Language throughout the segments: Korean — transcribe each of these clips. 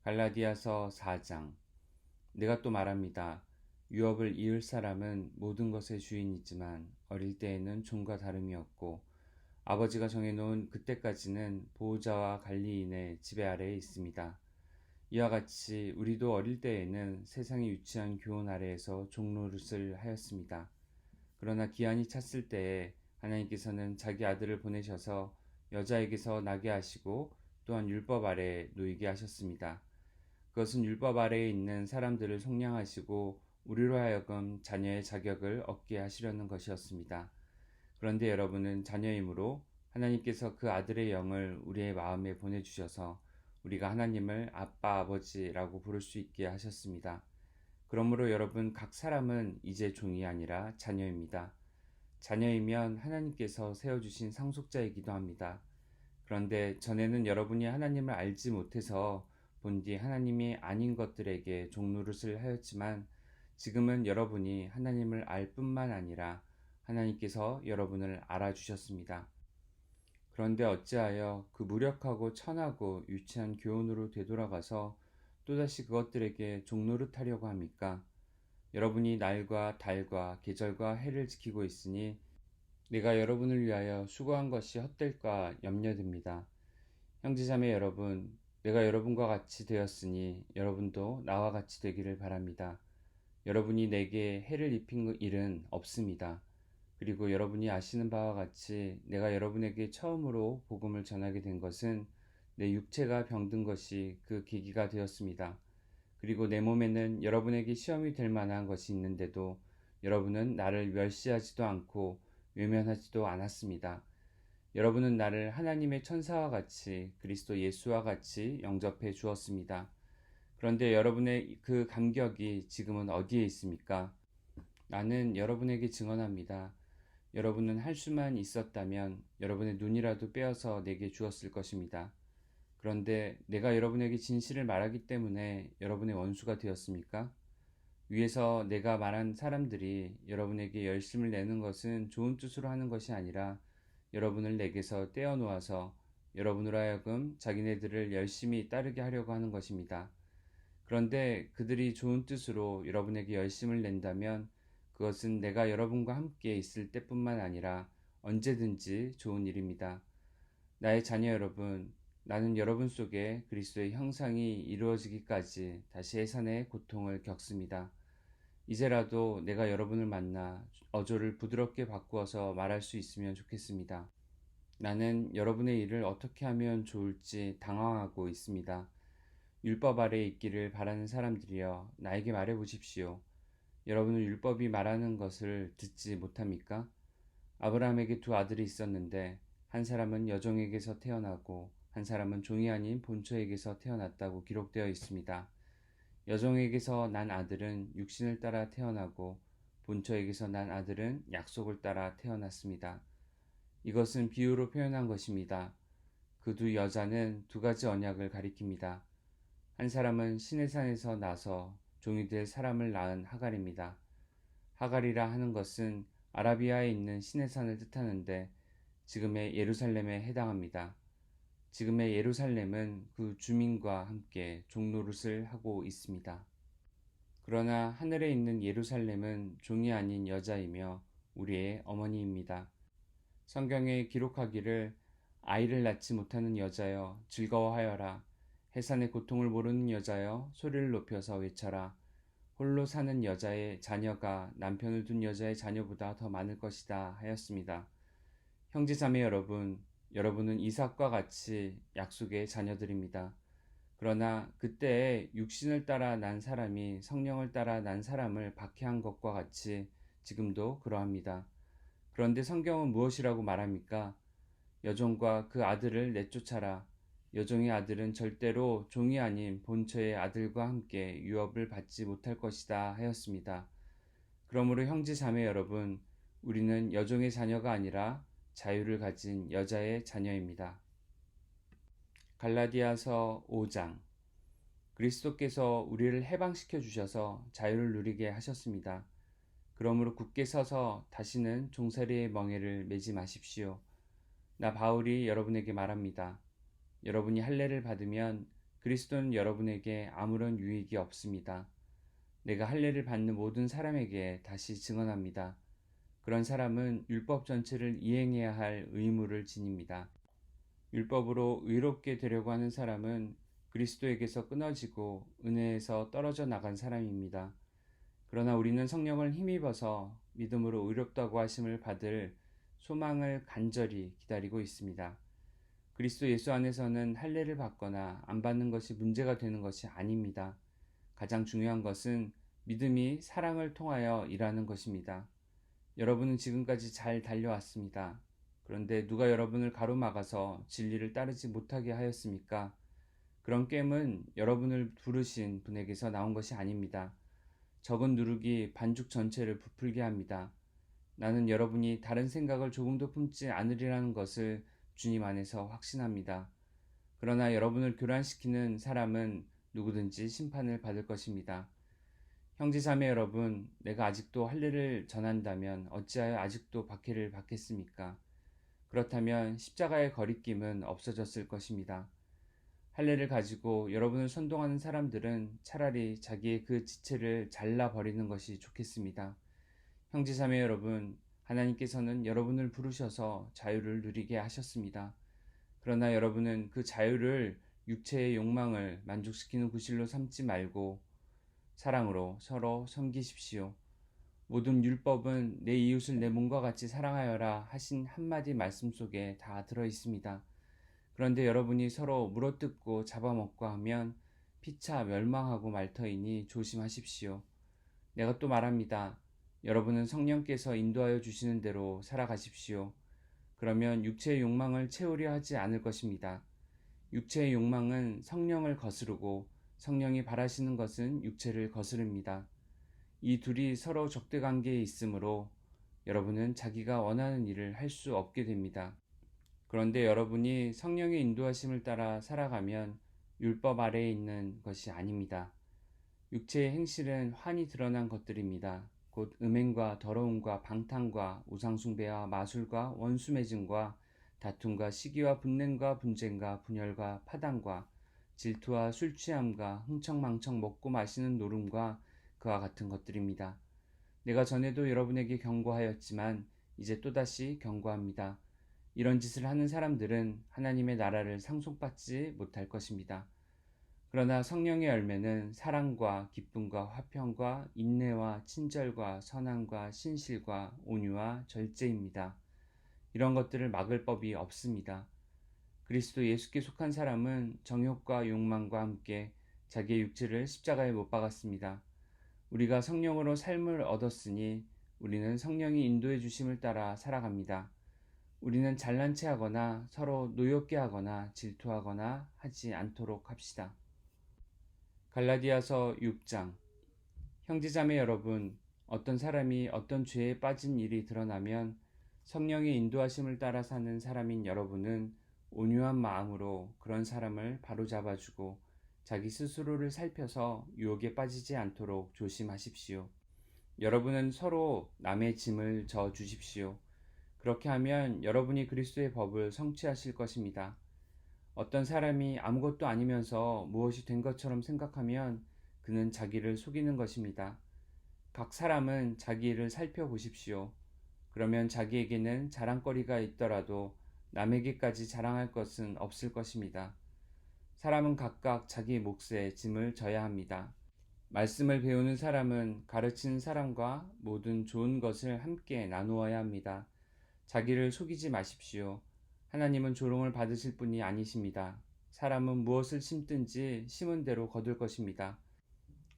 갈라디아서 4장. 내가 또 말합니다. 유업을 이을 사람은 모든 것의 주인이지만 어릴 때에는 종과 다름이 없고 아버지가 정해놓은 그때까지는 보호자와 관리인의 지배 아래에 있습니다. 이와 같이 우리도 어릴 때에는 세상이 유치한 교훈 아래에서 종노릇을 하였습니다. 그러나 기한이 찼을 때에 하나님께서는 자기 아들을 보내셔서 여자에게서 나게 하시고 또한 율법 아래에 놓이게 하셨습니다. 그것은 율법 아래에 있는 사람들을 속량하시고 우리로 하여금 자녀의 자격을 얻게 하시려는 것이었습니다. 그런데 여러분은 자녀이므로 하나님께서 그 아들의 영을 우리의 마음에 보내주셔서 우리가 하나님을 아빠 아버지라고 부를 수 있게 하셨습니다. 그러므로 여러분 각 사람은 이제 종이 아니라 자녀입니다. 자녀이면 하나님께서 세워주신 상속자이기도 합니다. 그런데 전에는 여러분이 하나님을 알지 못해서 본디 하나님이 아닌 것들에게 종노릇을 하였지만 지금은 여러분이 하나님을 알 뿐만 아니라 하나님께서 여러분을 알아주셨습니다. 그런데 어찌하여 그 무력하고 천하고 유치한 교훈으로 되돌아가서 또다시 그것들에게 종노릇하려고 합니까? 여러분이 날과 달과 계절과 해를 지키고 있으니 내가 여러분을 위하여 수고한 것이 헛될까 염려됩니다. 형제자매 여러분, 내가 여러분과 같이 되었으니 여러분도 나와 같이 되기를 바랍니다. 여러분이 내게 해를 입힌 일은 없습니다. 그리고 여러분이 아시는 바와 같이 내가 여러분에게 처음으로 복음을 전하게 된 것은 내 육체가 병든 것이 그 계기가 되었습니다. 그리고 내 몸에는 여러분에게 시험이 될 만한 것이 있는데도 여러분은 나를 멸시하지도 않고 외면하지도 않았습니다. 여러분은 나를 하나님의 천사와 같이 그리스도 예수와 같이 영접해 주었습니다. 그런데 여러분의 그 감격이 지금은 어디에 있습니까? 나는 여러분에게 증언합니다. 여러분은 할 수만 있었다면 여러분의 눈이라도 빼어서 내게 주었을 것입니다. 그런데 내가 여러분에게 진실을 말하기 때문에 여러분의 원수가 되었습니까? 위에서 내가 말한 사람들이 여러분에게 열심을 내는 것은 좋은 뜻으로 하는 것이 아니라 여러분을 내게서 떼어놓아서 여러분으로 하여금 자기네들을 열심히 따르게 하려고 하는 것입니다. 그런데 그들이 좋은 뜻으로 여러분에게 열심을 낸다면 그것은 내가 여러분과 함께 있을 때뿐만 아니라 언제든지 좋은 일입니다. 나의 자녀 여러분, 나는 여러분 속에 그리스도의 형상이 이루어지기까지 다시 해산의 고통을 겪습니다. 이제라도 내가 여러분을 만나 어조를 부드럽게 바꾸어서 말할 수 있으면 좋겠습니다. 나는 여러분의 일을 어떻게 하면 좋을지 당황하고 있습니다. 율법 아래에 있기를 바라는 사람들이여 나에게 말해 보십시오. 여러분은 율법이 말하는 것을 듣지 못합니까? 아브라함에게 두 아들이 있었는데 한 사람은 여종에게서 태어나고 한 사람은 종이 아닌 본처에게서 태어났다고 기록되어 있습니다. 여종에게서 난 아들은 육신을 따라 태어나고 본처에게서 난 아들은 약속을 따라 태어났습니다. 이것은 비유로 표현한 것입니다. 그 두 여자는 두 가지 언약을 가리킵니다. 한 사람은 시내산에서 나서 종이 될 사람을 낳은 하갈입니다. 하갈이라 하는 것은 아라비아에 있는 시내산을 뜻하는데 지금의 예루살렘에 해당합니다. 지금의 예루살렘은 그 주민과 함께 종노릇을 하고 있습니다. 그러나 하늘에 있는 예루살렘은 종이 아닌 여자이며 우리의 어머니입니다. 성경에 기록하기를 아이를 낳지 못하는 여자여 즐거워하여라. 해산의 고통을 모르는 여자여 소리를 높여서 외쳐라. 홀로 사는 여자의 자녀가 남편을 둔 여자의 자녀보다 더 많을 것이다 하였습니다. 형제자매 여러분, 여러분은 이삭과 같이 약속의 자녀들입니다. 그러나 그때에 육신을 따라 난 사람이 성령을 따라 난 사람을 박해한 것과 같이 지금도 그러합니다. 그런데 성경은 무엇이라고 말합니까? 여종과 그 아들을 내쫓아라. 여종의 아들은 절대로 종이 아닌 본처의 아들과 함께 유업을 받지 못할 것이다 하였습니다. 그러므로 형제 자매 여러분, 우리는 여종의 자녀가 아니라 자유를 가진 여자의 자녀입니다. 갈라디아서 5장. 그리스도께서 우리를 해방시켜 주셔서 자유를 누리게 하셨습니다. 그러므로 굳게 서서 다시는 종살이의 멍에를 매지 마십시오. 나 바울이 여러분에게 말합니다. 여러분이 할례를 받으면 그리스도는 여러분에게 아무런 유익이 없습니다. 내가 할례를 받는 모든 사람에게 다시 증언합니다. 그런 사람은 율법 전체를 이행해야 할 의무를 지닙니다. 율법으로 의롭게 되려고 하는 사람은 그리스도에게서 끊어지고 은혜에서 떨어져 나간 사람입니다. 그러나 우리는 성령을 힘입어서 믿음으로 의롭다고 하심을 받을 소망을 간절히 기다리고 있습니다. 그리스도 예수 안에서는 할례를 받거나 안 받는 것이 문제가 되는 것이 아닙니다. 가장 중요한 것은 믿음이 사랑을 통하여 일하는 것입니다. 여러분은 지금까지 잘 달려왔습니다. 그런데 누가 여러분을 가로막아서 진리를 따르지 못하게 하였습니까? 그런 깸은 여러분을 부르신 분에게서 나온 것이 아닙니다. 적은 누룩이 반죽 전체를 부풀게 합니다. 나는 여러분이 다른 생각을 조금도 품지 않으리라는 것을 주님 안에서 확신합니다. 그러나 여러분을 교란시키는 사람은 누구든지 심판을 받을 것입니다. 형제자매 여러분, 내가 아직도 할례를 전한다면 어찌하여 아직도 박해를 받겠습니까? 그렇다면 십자가의 거리낌은 없어졌을 것입니다. 할례를 가지고 여러분을 선동하는 사람들은 차라리 자기의 그 지체를 잘라버리는 것이 좋겠습니다. 형제자매 여러분, 하나님께서는 여러분을 부르셔서 자유를 누리게 하셨습니다. 그러나 여러분은 그 자유를 육체의 욕망을 만족시키는 구실로 삼지 말고 사랑으로 서로 섬기십시오. 모든 율법은 내 이웃을 내 몸과 같이 사랑하여라 하신 한마디 말씀 속에 다 들어 있습니다. 그런데 여러분이 서로 물어뜯고 잡아먹고 하면 피차 멸망하고 말 터이니 조심하십시오. 내가 또 말합니다. 여러분은 성령께서 인도하여 주시는 대로 살아가십시오. 그러면 육체의 욕망을 채우려 하지 않을 것입니다. 육체의 욕망은 성령을 거스르고 성령이 바라시는 것은 육체를 거스릅니다. 이 둘이 서로 적대 관계에 있으므로 여러분은 자기가 원하는 일을 할 수 없게 됩니다. 그런데 여러분이 성령의 인도하심을 따라 살아가면 율법 아래에 있는 것이 아닙니다. 육체의 행실은 환히 드러난 것들입니다. 곧 음행과 더러움과 방탕과 우상숭배와 마술과 원수매증과 다툼과 시기와 분냄과 분쟁과 분열과 파당과 질투와 술취함과 흥청망청 먹고 마시는 노름과 그와 같은 것들입니다. 내가 전에도 여러분에게 경고하였지만 이제 또다시 경고합니다. 이런 짓을 하는 사람들은 하나님의 나라를 상속받지 못할 것입니다. 그러나 성령의 열매는 사랑과 기쁨과 화평과 인내와 친절과 선함과 신실과 온유와 절제입니다. 이런 것들을 막을 법이 없습니다. 그리스도 예수께 속한 사람은 정욕과 욕망과 함께 자기의 육체를 십자가에 못 박았습니다. 우리가 성령으로 삶을 얻었으니 우리는 성령이 인도해 주심을 따라 살아갑니다. 우리는 잘난 체 하거나 서로 노엽게 하거나 질투하거나 하지 않도록 합시다. 갈라디아서 6장. 형제자매 여러분, 어떤 사람이 어떤 죄에 빠진 일이 드러나면 성령의 인도하심을 따라 사는 사람인 여러분은 온유한 마음으로 그런 사람을 바로잡아주고 자기 스스로를 살펴서 유혹에 빠지지 않도록 조심하십시오. 여러분은 서로 남의 짐을 져 주십시오. 그렇게 하면 여러분이 그리스도의 법을 성취하실 것입니다. 어떤 사람이 아무것도 아니면서 무엇이 된 것처럼 생각하면 그는 자기를 속이는 것입니다. 각 사람은 자기 일을 살펴보십시오. 그러면 자기에게는 자랑거리가 있더라도 남에게까지 자랑할 것은 없을 것입니다. 사람은 각각 자기 몫의 짐을 져야 합니다. 말씀을 배우는 사람은 가르치는 사람과 모든 좋은 것을 함께 나누어야 합니다. 자기를 속이지 마십시오. 하나님은 조롱을 받으실 분이 아니십니다. 사람은 무엇을 심든지 심은 대로 거둘 것입니다.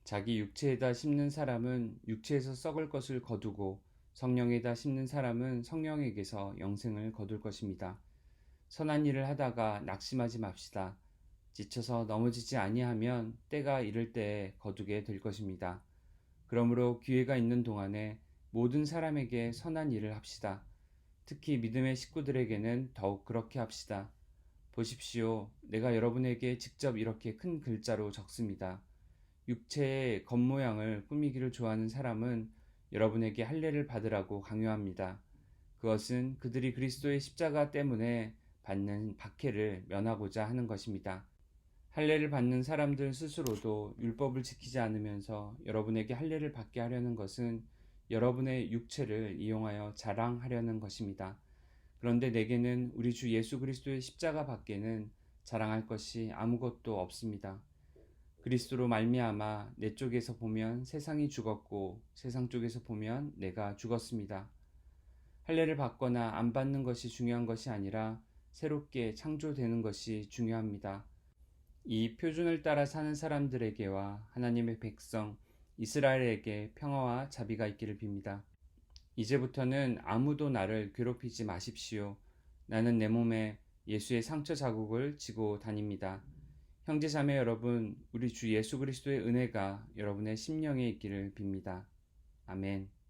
자기 육체에다 심는 사람은 육체에서 썩을 것을 거두고 성령에다 심는 사람은 성령에게서 영생을 거둘 것입니다. 선한 일을 하다가 낙심하지 맙시다. 지쳐서 넘어지지 아니하면 때가 이를 때에 거두게 될 것입니다. 그러므로 기회가 있는 동안에 모든 사람에게 선한 일을 합시다. 특히 믿음의 식구들에게는 더욱 그렇게 합시다. 보십시오. 내가 여러분에게 직접 이렇게 큰 글자로 적습니다. 육체의 겉모양을 꾸미기를 좋아하는 사람은 여러분에게 할례를 받으라고 강요합니다. 그것은 그들이 그리스도의 십자가 때문에 받는 박해를 면하고자 하는 것입니다. 할례를 받는 사람들 스스로도 율법을 지키지 않으면서 여러분에게 할례를 받게 하려는 것은 여러분의 육체를 이용하여 자랑하려는 것입니다. 그런데 내게는 우리 주 예수 그리스도의 십자가 밖에는 자랑할 것이 아무것도 없습니다. 그리스도로 말미암아 내 쪽에서 보면 세상이 죽었고 세상 쪽에서 보면 내가 죽었습니다. 할례를 받거나 안 받는 것이 중요한 것이 아니라 새롭게 창조되는 것이 중요합니다. 이 표준을 따라 사는 사람들에게와 하나님의 백성 이스라엘에게 평화와 자비가 있기를 빕니다. 이제부터는 아무도 나를 괴롭히지 마십시오. 나는 내 몸에 예수의 상처 자국을 지고 다닙니다. 형제 자매 여러분, 우리 주 예수 그리스도의 은혜가 여러분의 심령에 있기를 빕니다. 아멘.